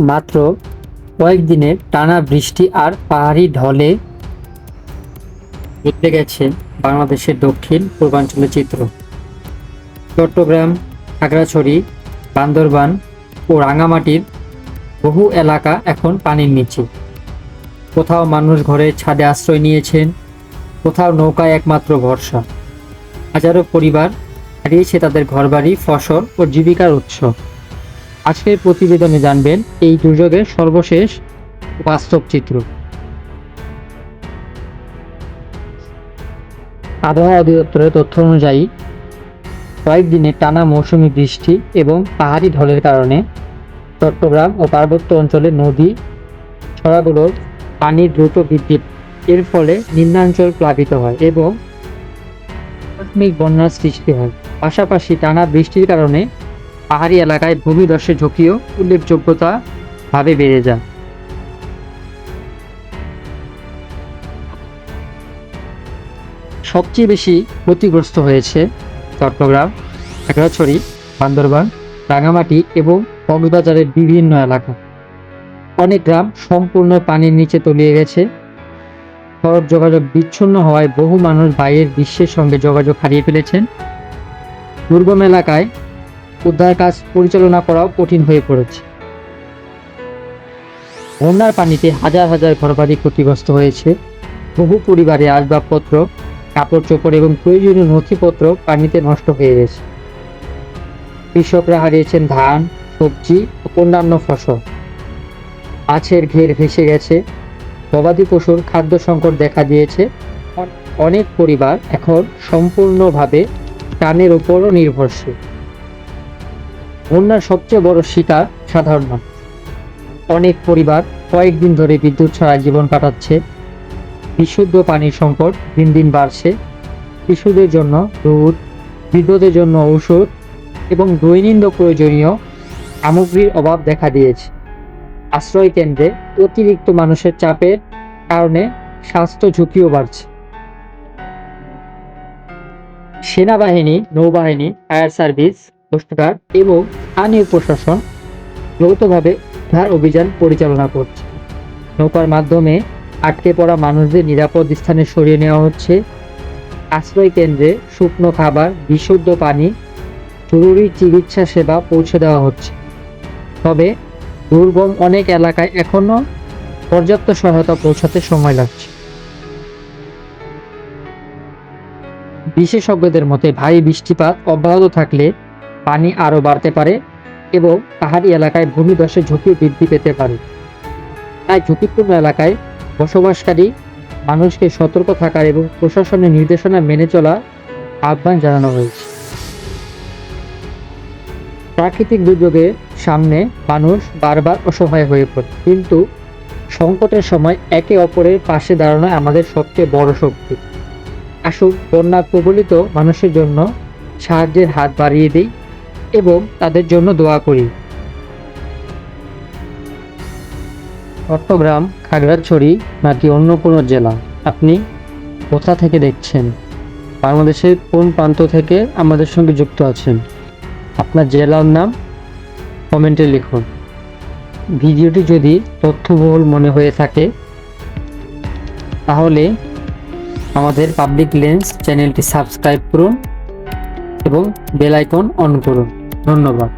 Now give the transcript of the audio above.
মাত্র কয়েকদিনের টানা বৃষ্টি আর পাহাড়ি ঢলে বদলে গেছে বাংলাদেশের দক্ষিণ পূর্বাঞ্চলের চিত্র। চট্টগ্রাম, খাগড়াছড়ি, বান্দরবান ও রাঙামাটির বহু এলাকা এখন পানির নিচে। কোথাও মানুষ ঘরের ছাদে আশ্রয় নিয়েছেন, কোথাও নৌকায় একমাত্র ভরসা। হাজারো পরিবার হারিয়েছে তাদের ঘরবাড়ি, ফসল ও জীবিকার উৎস। আজকের প্রতিবেদনে জানবেন এই দুর্যোগের সর্বশেষ বাস্তব চিত্র। আবহাওয়া অধিদপ্তরের তথ্য অনুযায়ী কয়েকদিনের টানা মৌসুমি বৃষ্টি এবং পাহাড়ি ঢলের কারণে চট্টগ্রাম ও পার্বত্য অঞ্চলের নদী ছড়াগুলোর পানি দ্রুত বৃদ্ধি। এর ফলে নিম্নাঞ্চল প্লাবিত হয় এবং আকস্মিক বন্যার সৃষ্টি হয়। পাশাপাশি টানা বৃষ্টির কারণে পাহাড়ি এলাকায় ভূমিধসের ঝুঁকিও উল্লেখযোগ্যভাবে বেড়ে যায়। সবচেয়ে বেশি ক্ষতিগ্রস্ত হয়েছে চট্টগ্রাম, খাগড়াছড়ি, বান্দরবান, রাঙামাটি এবং কক্সবাজারের বিভিন্ন এলাকা। অনেক গ্রাম সম্পূর্ণ পানির নিচে তলিয়ে গেছে। সড়ক যোগাযোগ বিচ্ছিন্ন হওয়ায় বহু মানুষ বাইরের বিশ্বের সঙ্গে যোগাযোগ হারিয়ে ফেলেছেন। দুর্গম এলাকায় উদ্ধার কাজ পরিচালনা করাও কঠিন হয়ে পড়েছে। বন্যার পানিতে হাজার হাজার ঘরবাড়ি ক্ষতিগ্রস্ত হয়েছে। বহু পরিবারে আসবাবপত্র, কাপড় চোপড় এবং প্রয়োজনীয় নথিপত্র পানিতে নষ্ট হয়ে গেছে। কৃষকরা হারিয়েছেন ধান, সবজি ও অন্যান্য ফসল। মাছের ঘের ভেসে গেছে। গবাদি পশুর খাদ্য সংকট দেখা দিয়েছে। অনেক পরিবার এখন সম্পূর্ণভাবে টানের উপরও নির্ভরশীল। বন্যার সবচেয়ে বড় শিকার সাধারণ মানুষ। অনেক পরিবার কয়েকদিন ধরে বিদ্যুৎ ছাড়া জীবন কাটাচ্ছে। বিশুদ্ধ পানির সংকট দিন দিন বাড়ছে। শিশুদের জন্য দুধ, বৃদ্ধদের জন্য ঔষধ এবং দৈনন্দিন প্রয়োজনীয় সামগ্রীর অভাব দেখা দিয়েছে। আশ্রয় কেন্দ্রে অতিরিক্ত মানুষের চাপের কারণে স্বাস্থ্য ঝুঁকিও বাড়ছে। সেনাবাহিনী, নৌবাহিনী, ফায়ার সার্ভিস, কোস্টগার্ড এবং স্থানীয় প্রশাসন যৌথভাবে উদ্ধার অভিযান পরিচালনা করছে। নৌকার মাধ্যমে আটকে পড়া মানুষদের নিরাপদ স্থানে সরিয়ে নেওয়া হচ্ছে। আশ্রয় কেন্দ্রে শুকনো খাবার, বিশুদ্ধ পানি, জরুরি চিকিৎসা সেবা পৌঁছে দেওয়া হচ্ছে। তবে দুর্গম অনেক এলাকায় এখনো পর্যাপ্ত সহায়তা পৌঁছাতে সময় লাগছে। বিশেষজ্ঞদের মতে ভারী বৃষ্টিপাত অব্যাহত থাকলে পানি আরও বাড়তে পারে এবং পাহাড়ি এলাকায় ভূমিধসের ঝুঁকি বৃদ্ধি পেতে পারে। তাই ঝুঁকিপূর্ণ এলাকায় বসবাসকারী মানুষকে সতর্ক থাকার এবং প্রশাসনের নির্দেশনা মেনে চলার আহ্বান জানানো হয়েছে। প্রাকৃতিক দুর্যোগের সামনে মানুষ বারবার অসহায় হয়ে পড়ে, কিন্তু সংকটের সময় একে অপরের পাশে দাঁড়ানো আমাদের সবচেয়ে বড় শক্তি। আসুন বন্যা কবলিত মানুষের জন্য সাহায্যের হাত বাড়িয়ে দিই এবং তাদের জন্য দোয়া করি। চট্টগ্রাম, খাগড়াছড়ি নাকি অন্য কোনো জেলা, আপনি কোথা থেকে দেখছেন? বাংলাদেশের কোন প্রান্ত থেকে আমাদের সঙ্গে যুক্ত আছেন? আপনার জেলার নাম কমেন্টে লিখুন। ভিডিওটি যদি তথ্যবহুল মনে হয়ে থাকে তাহলে আমাদের পাবলিক লেন্স চ্যানেলটি সাবস্ক্রাইব করুন এবং বেল আইকন অন করুন। ধন্যবাদ।